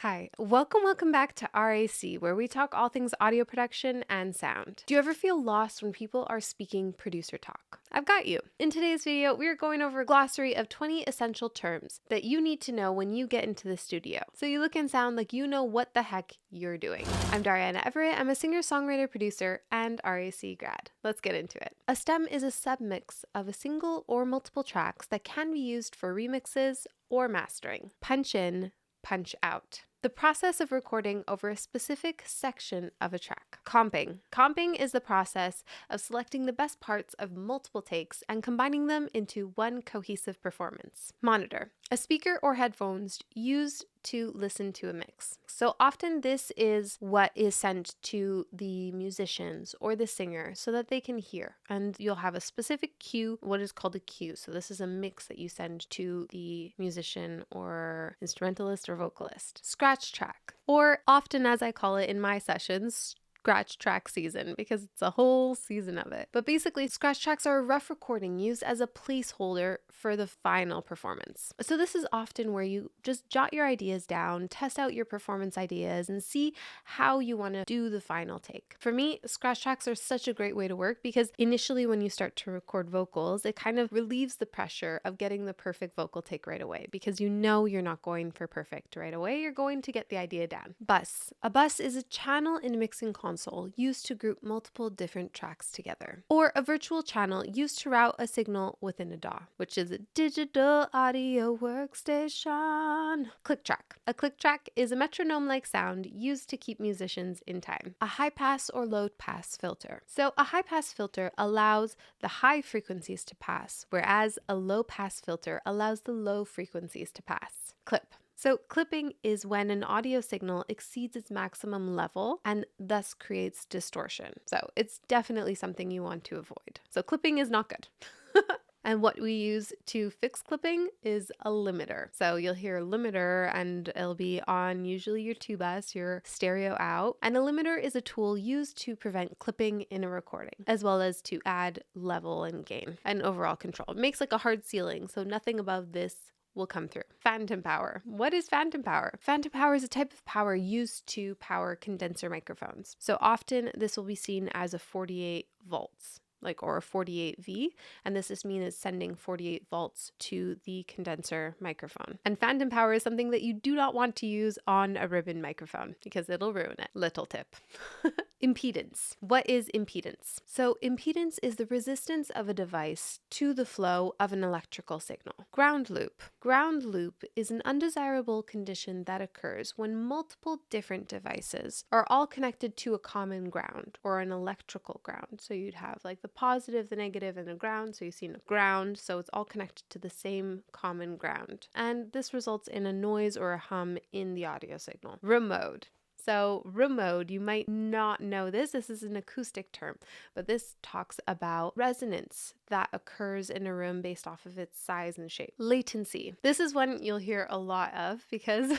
Hi, welcome back to RAC, where we talk all things audio production and sound. Do you ever feel lost when people are speaking producer talk? I've got you. In today's video, we are going over a glossary of 20 essential terms that you need to know when you get into the studio, so you look and sound like you know what the heck you're doing. I'm Dariana Everett. I'm a singer, songwriter, producer, and RAC grad. Let's get into it. A stem is a submix of a single or multiple tracks that can be used for remixes or mastering. Punch in, punch out. The process of recording over a specific section of a track. Comping. Comping is the process of selecting the best parts of multiple takes and combining them into one cohesive performance. Monitor. A speaker or headphones used to listen to a mix. So often this is what is sent to the musicians or the singer so that they can hear. And you'll have a specific cue, what is called a cue. So this is a mix that you send to the musician or instrumentalist or vocalist. Scratch track, or often as I call it in my sessions, scratch track season, because it's a whole season of it. But basically, scratch tracks are a rough recording used as a placeholder for the final performance. So this is often where you just jot your ideas down, test out your performance ideas, and see how you want to do the final take. For me, scratch tracks are such a great way to work because initially when you start to record vocals, it kind of relieves the pressure of getting the perfect vocal take right away, because you know you're not going for perfect right away. You're going to get the idea down. Bus. A bus is a channel in a mixing console used to group multiple different tracks together, or a virtual channel used to route a signal within a DAW, which is a digital audio workstation. Click track. A click track is a metronome-like sound used to keep musicians in time. A high pass or low pass filter. So a high pass filter allows the high frequencies to pass, whereas a low pass filter allows the low frequencies to pass. Clip. So clipping is when an audio signal exceeds its maximum level and thus creates distortion. So it's definitely something you want to avoid. So clipping is not good. And what we use to fix clipping is a limiter. So you'll hear a limiter and it'll be on usually your two bus, your stereo out. And a limiter is a tool used to prevent clipping in a recording, as well as to add level and gain and overall control. It makes like a hard ceiling, so nothing above this will come through. Phantom power. What is phantom power? Phantom power is a type of power used to power condenser microphones. So often this will be seen as a 48 volts. Or a 48V, and this just means it's sending 48 volts to the condenser microphone. And phantom power is something that you do not want to use on a ribbon microphone because it'll ruin it. Little tip. Impedance. What is impedance? So impedance is the resistance of a device to the flow of an electrical signal. Ground loop. Ground loop is an undesirable condition that occurs when multiple different devices are all connected to a common ground or an electrical ground. So you'd have like the positive, the negative, and the ground. So you see a ground, so it's all connected to the same common ground. And this results in a noise or a hum in the audio signal. Room mode. So room mode, you might not know this. This is an acoustic term, but this talks about resonance that occurs in a room based off of its size and shape. Latency. This is one you'll hear a lot of because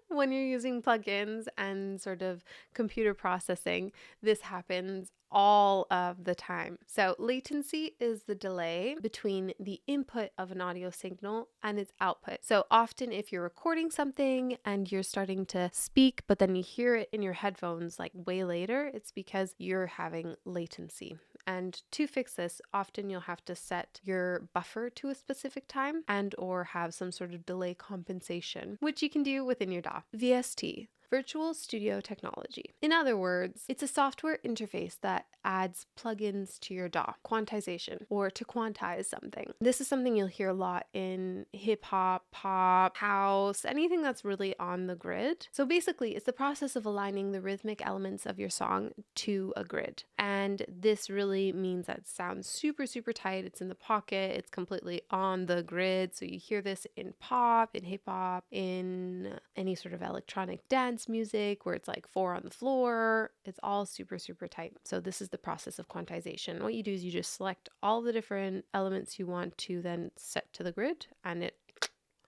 when you're using plugins and sort of computer processing, this happens all of the time. So latency is the delay between the input of an audio signal and its output. So often if you're recording something and you're starting to speak, but then you hear it in your headphones like way later, it's because you're having latency. And to fix this, often you'll have to set your buffer to a specific time and or have some sort of delay compensation, which you can do within your DAW. VST. Virtual Studio Technology. In other words, it's a software interface that adds plugins to your DAW. Quantization, or to quantize something. This is something you'll hear a lot in hip hop, pop, house, anything that's really on the grid. So basically, it's the process of aligning the rhythmic elements of your song to a grid. And this really means that it sounds super, super tight. It's in the pocket. It's completely on the grid. So you hear this in pop, in hip hop, in any sort of electronic dance music where it's like 4 on the floor. It's all super, super tight. So this is the process of quantization. What you do is you just select all the different elements you want to then set to the grid, and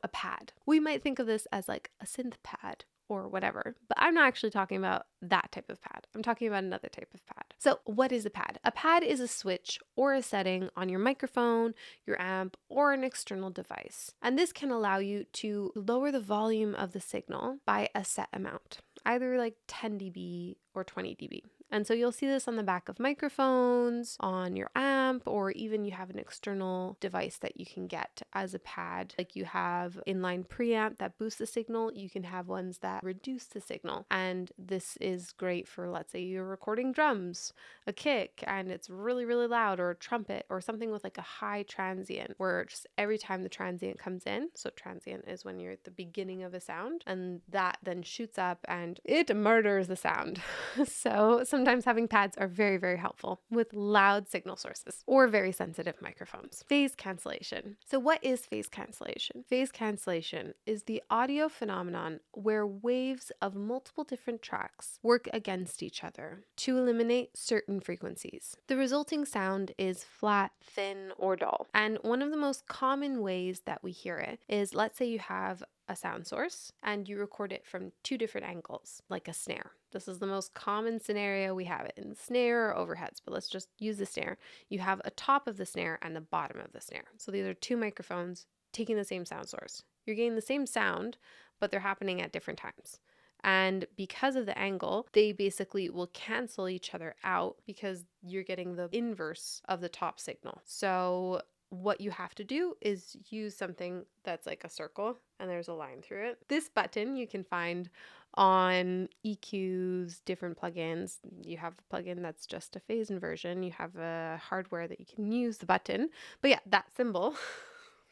a pad. We might think of this as like a synth pad or whatever. But I'm not actually talking about that type of pad. I'm talking about another type of pad. So what is a pad? A pad is a switch or a setting on your microphone, your amp, or an external device. And this can allow you to lower the volume of the signal by a set amount, either like 10 dB or 20 dB. And so you'll see this on the back of microphones, on your amp, or even you have an external device that you can get as a pad. Like you have inline preamp that boosts the signal, you can have ones that reduce the signal. And this is great for, let's say you're recording drums, a kick, and it's really, really loud, or a trumpet, or something with like a high transient, where just every time the transient comes in, so transient is when you're at the beginning of a sound, and that then shoots up and it murders the sound. So sometimes having pads are very, very helpful with loud signal sources or very sensitive microphones. Phase cancellation. So what is phase cancellation? Phase cancellation is the audio phenomenon where waves of multiple different tracks work against each other to eliminate certain frequencies. The resulting sound is flat, thin, or dull. And one of the most common ways that we hear it is, let's say you have a sound source and you record it from two different angles, like a snare. This is the most common scenario. We have it in the snare or overheads, but let's just use the snare. You have a top of the snare and the bottom of the snare. So these are two microphones taking the same sound source. You're getting the same sound, but they're happening at different times. And because of the angle, they basically will cancel each other out because you're getting the inverse of the top signal. So what you have to do is use something that's like a circle and there's a line through it. This button you can find on EQs, different plugins. You have a plugin that's just a phase inversion. You have a hardware that you can use the button. But yeah, that symbol,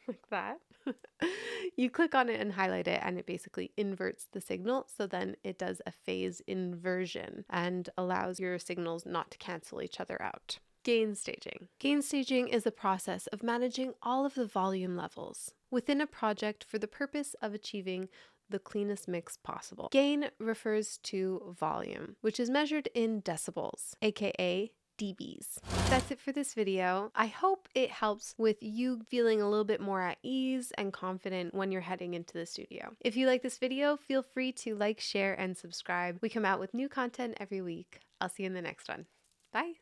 like that, you click on it and highlight it and it basically inverts the signal. So then it does a phase inversion and allows your signals not to cancel each other out. Gain staging. Gain staging is the process of managing all of the volume levels within a project for the purpose of achieving the cleanest mix possible. Gain refers to volume, which is measured in decibels, aka dBs. That's it for this video. I hope it helps with you feeling a little bit more at ease and confident when you're heading into the studio. If you like this video, feel free to like, share, and subscribe. We come out with new content every week. I'll see you in the next one. Bye.